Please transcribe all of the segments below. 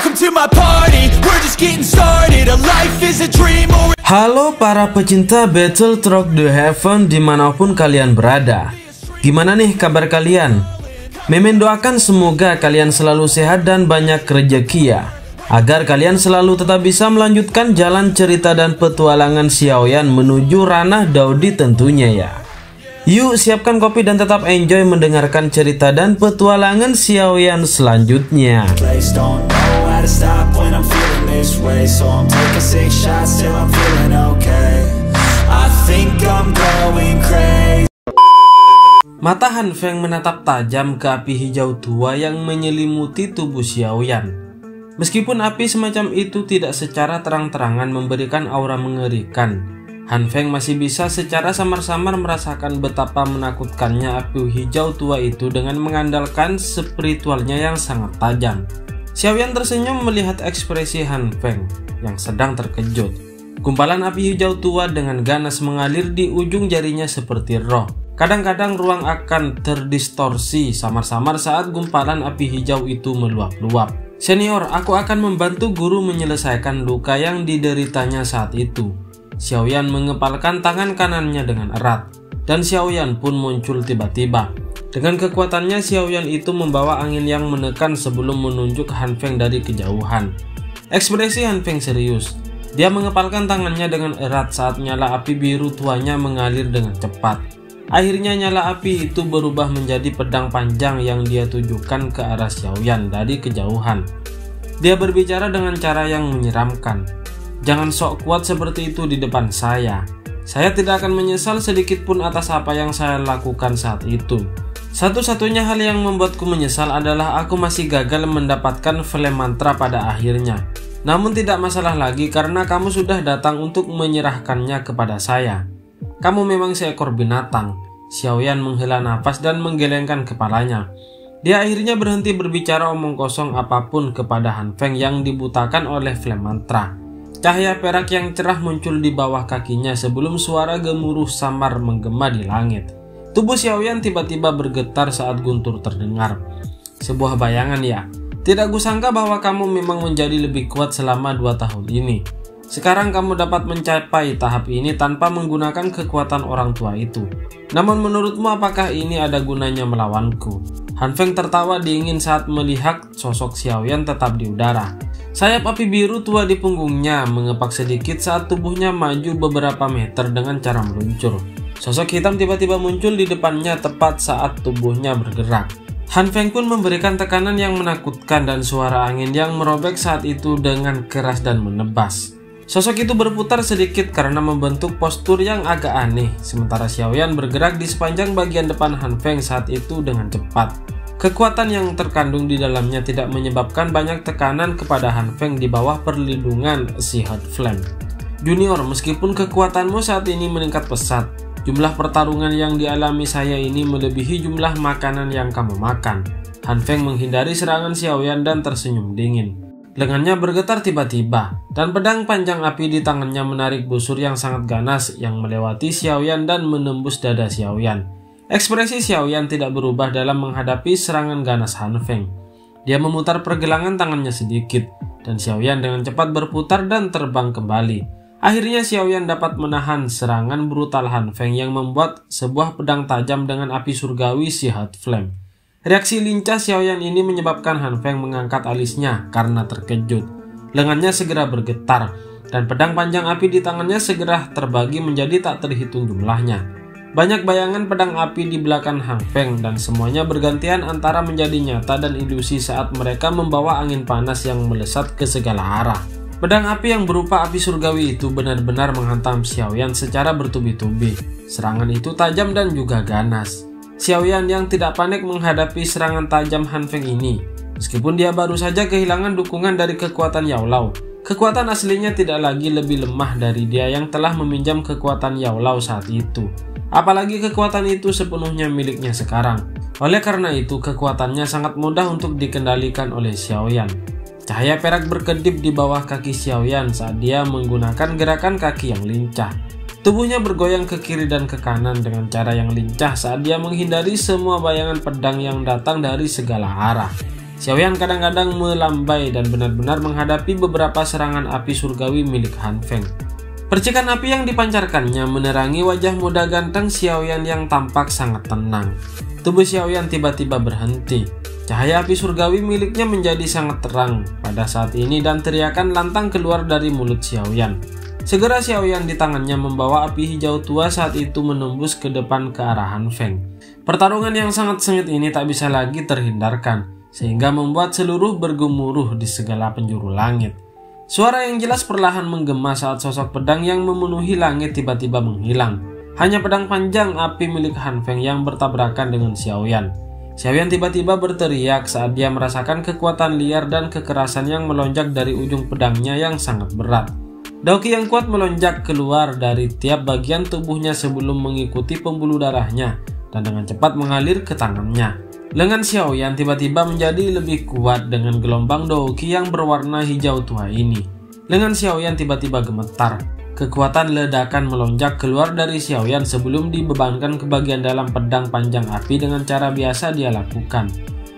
Welcome to my party, we're just getting started. A life is a dream or... Halo para pecinta Battletrok The Heaven dimanapun kalian berada. Gimana nih kabar kalian? Mimin doakan semoga kalian selalu sehat dan banyak rezeki ya, agar kalian selalu tetap bisa melanjutkan jalan cerita dan petualangan Xiaoyan menuju ranah Daudi tentunya ya. Yuk siapkan kopi dan tetap enjoy mendengarkan cerita dan petualangan Xiaoyan selanjutnya. Mata Han Feng menatap tajam ke api hijau tua yang menyelimuti tubuh Xiaoyan. Meskipun api semacam itu tidak secara terang-terangan memberikan aura mengerikan, Han Feng masih bisa secara samar-samar merasakan betapa menakutkannya api hijau tua itu dengan mengandalkan spiritualnya yang sangat tajam. Xiaoyan tersenyum melihat ekspresi Han Feng yang sedang terkejut. Gumpalan api hijau tua dengan ganas mengalir di ujung jarinya seperti roh. Kadang-kadang ruang akan terdistorsi samar-samar saat gumpalan api hijau itu meluap-luap. Senior, aku akan membantu guru menyelesaikan luka yang dideritanya saat itu. Xiaoyan mengepalkan tangan kanannya dengan erat, dan Xiaoyan pun muncul tiba-tiba. Dengan kekuatannya, Xiaoyan itu membawa angin yang menekan sebelum menunjuk Han Feng dari kejauhan. Ekspresi Han Feng serius. Dia mengepalkan tangannya dengan erat saat nyala api biru tuanya mengalir dengan cepat. Akhirnya nyala api itu berubah menjadi pedang panjang yang dia tujukan ke arah Xiaoyan dari kejauhan. Dia berbicara dengan cara yang menyeramkan. Jangan sok kuat seperti itu di depan saya. Saya tidak akan menyesal sedikit pun atas apa yang saya lakukan saat itu. Satu-satunya hal yang membuatku menyesal adalah aku masih gagal mendapatkan flame mantra pada akhirnya. Namun tidak masalah lagi karena kamu sudah datang untuk menyerahkannya kepada saya. Kamu memang seekor binatang. Xiaoyan menghela nafas dan menggelengkan kepalanya. Dia akhirnya berhenti berbicara omong kosong apapun kepada Han Feng yang dibutakan oleh flame mantra. Cahaya perak yang cerah muncul di bawah kakinya sebelum suara gemuruh samar menggema di langit. Tubuh Xiaoyan tiba-tiba bergetar saat guntur terdengar. Sebuah bayangan ya. Tidak kusangka bahwa kamu memang menjadi lebih kuat selama 2 tahun ini. Sekarang kamu dapat mencapai tahap ini tanpa menggunakan kekuatan orang tua itu. Namun menurutmu apakah ini ada gunanya melawanku? Han Feng tertawa dingin saat melihat sosok Xiaoyan tetap di udara. Sayap api biru tua di punggungnya mengepak sedikit saat tubuhnya maju beberapa meter dengan cara meluncur. Sosok hitam tiba-tiba muncul di depannya tepat saat tubuhnya bergerak. Han Feng pun memberikan tekanan yang menakutkan dan suara angin yang merobek saat itu dengan keras dan menebas. Sosok itu berputar sedikit karena membentuk postur yang agak aneh, sementara Xiaoyan bergerak di sepanjang bagian depan Han Feng saat itu dengan cepat. Kekuatan yang terkandung di dalamnya tidak menyebabkan banyak tekanan kepada Han Feng di bawah perlindungan si Hot Flame. Junior, meskipun kekuatanmu saat ini meningkat pesat, jumlah pertarungan yang dialami saya ini melebihi jumlah makanan yang kamu makan. Han Feng menghindari serangan Xiaoyan dan tersenyum dingin. Lengannya bergetar tiba-tiba, dan pedang panjang api di tangannya menarik busur yang sangat ganas yang melewati Xiaoyan dan menembus dada Xiaoyan. Ekspresi Xiaoyan tidak berubah dalam menghadapi serangan ganas Han Feng. Dia memutar pergelangan tangannya sedikit, dan Xiaoyan dengan cepat berputar dan terbang kembali. Akhirnya Xiaoyan dapat menahan serangan brutal Han Feng yang membuat sebuah pedang tajam dengan api surgawi si Hot Flame. Reaksi lincah Xiaoyan ini menyebabkan Han Feng mengangkat alisnya karena terkejut. Lengannya segera bergetar, dan pedang panjang api di tangannya segera terbagi menjadi tak terhitung jumlahnya. Banyak bayangan pedang api di belakang Han Feng dan semuanya bergantian antara menjadi nyata dan ilusi saat mereka membawa angin panas yang melesat ke segala arah. Pedang api yang berupa api surgawi itu benar-benar menghantam Xiaoyan secara bertubi-tubi. Serangan itu tajam dan juga ganas. Xiaoyan yang tidak panik menghadapi serangan tajam Han Feng ini. Meskipun dia baru saja kehilangan dukungan dari kekuatan Yao Lao, kekuatan aslinya tidak lagi lebih lemah dari dia yang telah meminjam kekuatan Yao Lao saat itu. Apalagi kekuatan itu sepenuhnya miliknya sekarang. Oleh karena itu, kekuatannya sangat mudah untuk dikendalikan oleh Xiaoyan. Cahaya perak berkedip di bawah kaki Xiaoyan saat dia menggunakan gerakan kaki yang lincah. Tubuhnya bergoyang ke kiri dan ke kanan dengan cara yang lincah saat dia menghindari semua bayangan pedang yang datang dari segala arah. Xiaoyan kadang-kadang melambai dan benar-benar menghadapi beberapa serangan api surgawi milik Han Feng. Percikan api yang dipancarkannya menerangi wajah muda ganteng Xiaoyan yang tampak sangat tenang. Tubuh Xiaoyan tiba-tiba berhenti. Cahaya api surgawi miliknya menjadi sangat terang pada saat ini dan teriakan lantang keluar dari mulut Xiaoyan. Segera Xiaoyan di tangannya membawa api hijau tua saat itu menembus ke depan ke arah Han Feng. Pertarungan yang sangat sengit ini tak bisa lagi terhindarkan, sehingga membuat seluruh bergemuruh di segala penjuru langit. Suara yang jelas perlahan menggema saat sosok pedang yang memenuhi langit tiba-tiba menghilang. Hanya pedang panjang api milik Han Feng yang bertabrakan dengan Xiaoyan. Xiaoyan tiba-tiba berteriak saat dia merasakan kekuatan liar dan kekerasan yang melonjak dari ujung pedangnya yang sangat berat. Daoki yang kuat melonjak keluar dari tiap bagian tubuhnya sebelum mengikuti pembuluh darahnya dan dengan cepat mengalir ke tangannya. Lengan Xiaoyan tiba-tiba menjadi lebih kuat dengan gelombang Daoki yang berwarna hijau tua ini. Lengan Xiaoyan tiba-tiba gemetar. Kekuatan ledakan melonjak keluar dari Xiaoyan sebelum dibebankan ke bagian dalam pedang panjang api dengan cara biasa dia lakukan.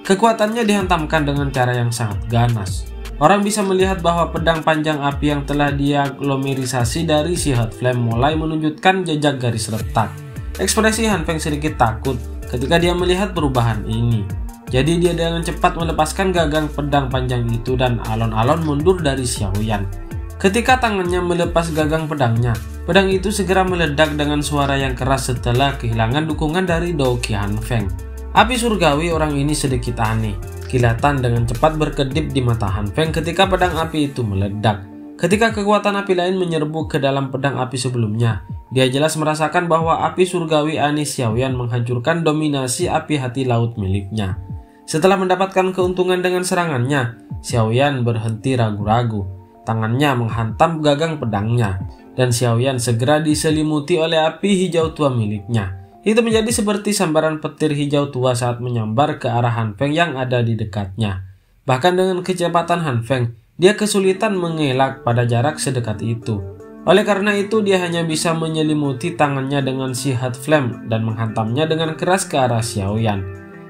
Kekuatannya dihantamkan dengan cara yang sangat ganas. Orang bisa melihat bahwa pedang panjang api yang telah diaglomerisasi dari Shield Flame mulai menunjukkan jejak garis retak. Ekspresi Han Feng sedikit takut ketika dia melihat perubahan ini. Jadi dia dengan cepat melepaskan gagang pedang panjang itu dan alon-alon mundur dari Xiaoyan. Ketika tangannya melepas gagang pedangnya, pedang itu segera meledak dengan suara yang keras setelah kehilangan dukungan dari Daoki Han Feng. Api surgawi orang ini sedikit aneh. Kilatan dengan cepat berkedip di mata Han Feng ketika pedang api itu meledak. Ketika kekuatan api lain menyerbu ke dalam pedang api sebelumnya, dia jelas merasakan bahwa api surgawi aneh Xiaoyan menghancurkan dominasi api hati laut miliknya. Setelah mendapatkan keuntungan dengan serangannya, Xiaoyan berhenti ragu-ragu. Tangannya menghantam gagang pedangnya, dan Xiaoyan segera diselimuti oleh api hijau tua miliknya. Itu menjadi seperti sambaran petir hijau tua saat menyambar ke arah Han Feng yang ada di dekatnya. Bahkan dengan kecepatan Han Feng, dia kesulitan mengelak pada jarak sedekat itu. Oleh karena itu, dia hanya bisa menyelimuti tangannya dengan Shield Flame dan menghantamnya dengan keras ke arah Xiaoyan.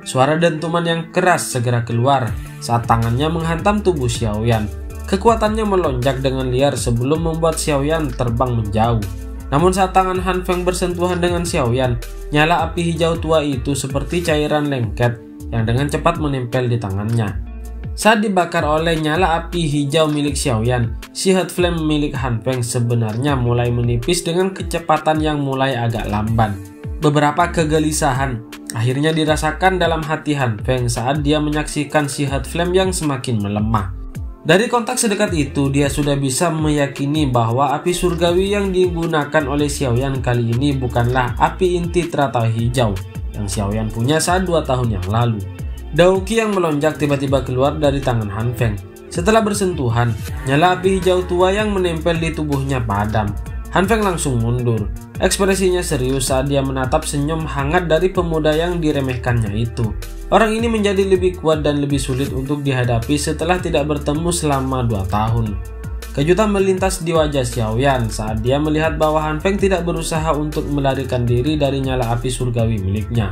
Suara dentuman yang keras segera keluar saat tangannya menghantam tubuh Xiaoyan. Kekuatannya melonjak dengan liar sebelum membuat Xiaoyan terbang menjauh. Namun saat tangan Han Feng bersentuhan dengan Xiaoyan, nyala api hijau tua itu seperti cairan lengket yang dengan cepat menempel di tangannya. Saat dibakar oleh nyala api hijau milik Xiaoyan, Shield Flame milik Han Feng sebenarnya mulai menipis dengan kecepatan yang mulai agak lamban. Beberapa kegelisahan akhirnya dirasakan dalam hati Han Feng saat dia menyaksikan Shield Flame yang semakin melemah. Dari kontak sedekat itu, dia sudah bisa meyakini bahwa api surgawi yang digunakan oleh Xiaoyan kali ini bukanlah api inti teratai hijau yang Xiaoyan punya saat 2 tahun yang lalu. Daoki yang melonjak tiba-tiba keluar dari tangan Han Feng. Setelah bersentuhan, nyala api hijau tua yang menempel di tubuhnya padam. Han Feng langsung mundur. Ekspresinya serius saat dia menatap senyum hangat dari pemuda yang diremehkannya itu. Orang ini menjadi lebih kuat dan lebih sulit untuk dihadapi setelah tidak bertemu selama 2 tahun. Kejutan melintas di wajah Xiaoyan saat dia melihat bahwa Han Feng tidak berusaha untuk melarikan diri dari nyala api surgawi miliknya.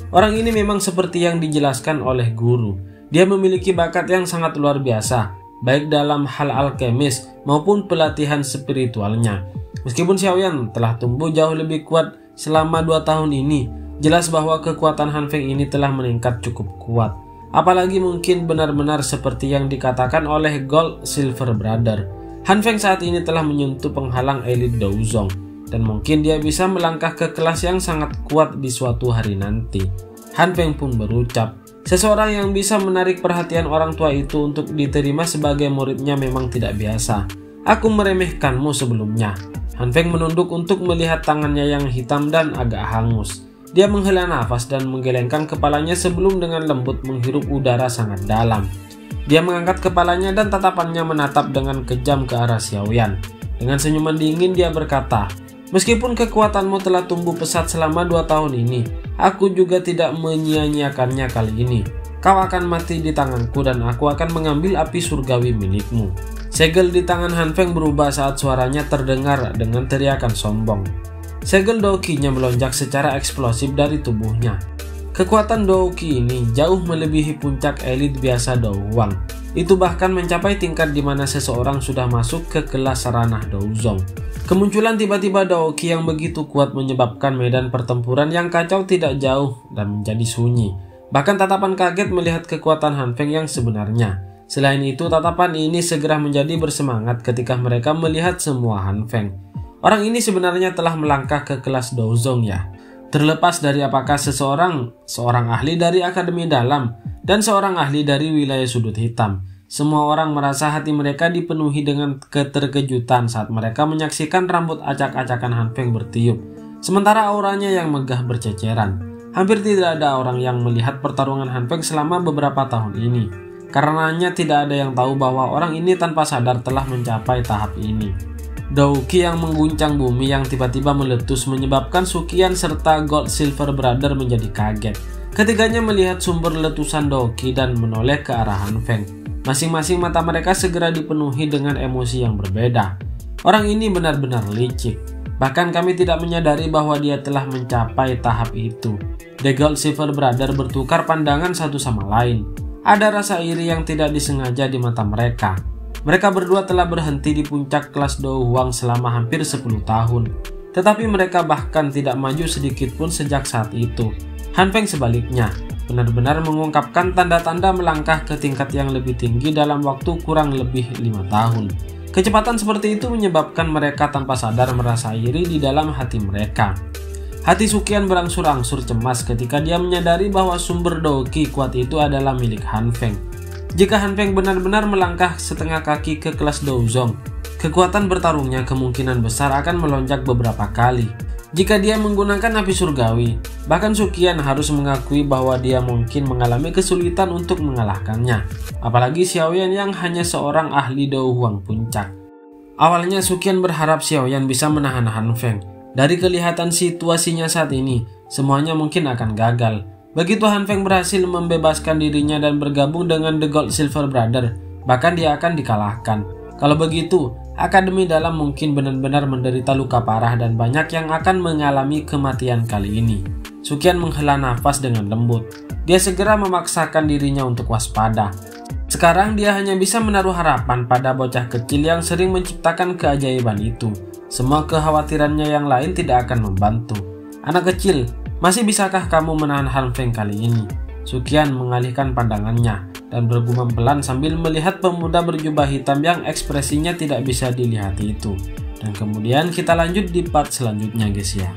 Orang ini memang seperti yang dijelaskan oleh guru. Dia memiliki bakat yang sangat luar biasa, baik dalam hal alkemis maupun pelatihan spiritualnya. Meskipun Xiaoyan telah tumbuh jauh lebih kuat selama 2 tahun ini, jelas bahwa kekuatan Han Feng ini telah meningkat cukup kuat. Apalagi mungkin benar-benar seperti yang dikatakan oleh Gold Silver Brother. Han Feng saat ini telah menyentuh penghalang elit Douzong, dan mungkin dia bisa melangkah ke kelas yang sangat kuat di suatu hari nanti. Han Feng pun berucap, seseorang yang bisa menarik perhatian orang tua itu untuk diterima sebagai muridnya memang tidak biasa. Aku meremehkanmu sebelumnya. Han Feng menunduk untuk melihat tangannya yang hitam dan agak hangus. Dia menghela nafas dan menggelengkan kepalanya sebelum dengan lembut menghirup udara sangat dalam. Dia mengangkat kepalanya dan tatapannya menatap dengan kejam ke arah Xiaoyan. Dengan senyuman dingin dia berkata, meskipun kekuatanmu telah tumbuh pesat selama 2 tahun ini, aku juga tidak menyia-nyiakannya kali ini. Kau akan mati di tanganku dan aku akan mengambil api surgawi milikmu. Segel di tangan Han Feng berubah saat suaranya terdengar dengan teriakan sombong. Segel Daoki-nya melonjak secara eksplosif dari tubuhnya. Kekuatan Douki ini jauh melebihi puncak elit biasa Douwang. Itu bahkan mencapai tingkat di mana seseorang sudah masuk ke kelas ranah Douzong. Kemunculan tiba-tiba Douki yang begitu kuat menyebabkan medan pertempuran yang kacau tidak jauh dan menjadi sunyi. Bahkan tatapan kaget melihat kekuatan Han Feng yang sebenarnya. Selain itu, tatapan ini segera menjadi bersemangat ketika mereka melihat semua Han Feng. Orang ini sebenarnya telah melangkah ke kelas Douzong ya. Terlepas dari apakah seorang ahli dari Akademi Dalam dan seorang ahli dari wilayah sudut hitam, semua orang merasa hati mereka dipenuhi dengan keterkejutan saat mereka menyaksikan rambut acak-acakan Han Feng bertiup, sementara auranya yang megah berceceran. Hampir tidak ada orang yang melihat pertarungan Han Feng selama beberapa tahun ini, karenanya tidak ada yang tahu bahwa orang ini tanpa sadar telah mencapai tahap ini. Douki yang mengguncang bumi yang tiba-tiba meletus menyebabkan Suqian serta Gold Silver Brother menjadi kaget. Ketiganya melihat sumber letusan Douki dan menoleh ke arah Han Feng. Masing-masing mata mereka segera dipenuhi dengan emosi yang berbeda. Orang ini benar-benar licik. Bahkan kami tidak menyadari bahwa dia telah mencapai tahap itu. The Gold Silver Brother bertukar pandangan satu sama lain. Ada rasa iri yang tidak disengaja di mata mereka. Mereka berdua telah berhenti di puncak kelas Douwang selama hampir 10 tahun. Tetapi mereka bahkan tidak maju sedikit pun sejak saat itu. Han Feng sebaliknya, benar-benar mengungkapkan tanda-tanda melangkah ke tingkat yang lebih tinggi dalam waktu kurang lebih 5 tahun. Kecepatan seperti itu menyebabkan mereka tanpa sadar merasa iri di dalam hati mereka. Hati Suqian berangsur-angsur cemas ketika dia menyadari bahwa sumber Douki kuat itu adalah milik Han Feng. Jika Han Feng benar-benar melangkah setengah kaki ke kelas Douzong, kekuatan bertarungnya kemungkinan besar akan melonjak beberapa kali. Jika dia menggunakan api surgawi, bahkan Suqian harus mengakui bahwa dia mungkin mengalami kesulitan untuk mengalahkannya, apalagi Xiaoyan yang hanya seorang ahli Douwang puncak. Awalnya Suqian berharap Xiaoyan bisa menahan Han Feng. Dari kelihatan situasinya saat ini, semuanya mungkin akan gagal. Begitu Han Feng berhasil membebaskan dirinya dan bergabung dengan The Gold Silver Brother, bahkan dia akan dikalahkan. Kalau begitu, Akademi Dalam mungkin benar-benar menderita luka parah dan banyak yang akan mengalami kematian kali ini. Suqian menghela nafas dengan lembut. Dia segera memaksakan dirinya untuk waspada. Sekarang dia hanya bisa menaruh harapan pada bocah kecil yang sering menciptakan keajaiban itu. Semua kekhawatirannya yang lain tidak akan membantu. Anak kecil, masih bisakah kamu menahan Han Feng kali ini? Suqian mengalihkan pandangannya dan bergumam pelan sambil melihat pemuda berjubah hitam yang ekspresinya tidak bisa dilihat itu. Dan kemudian kita lanjut di part selanjutnya guys ya.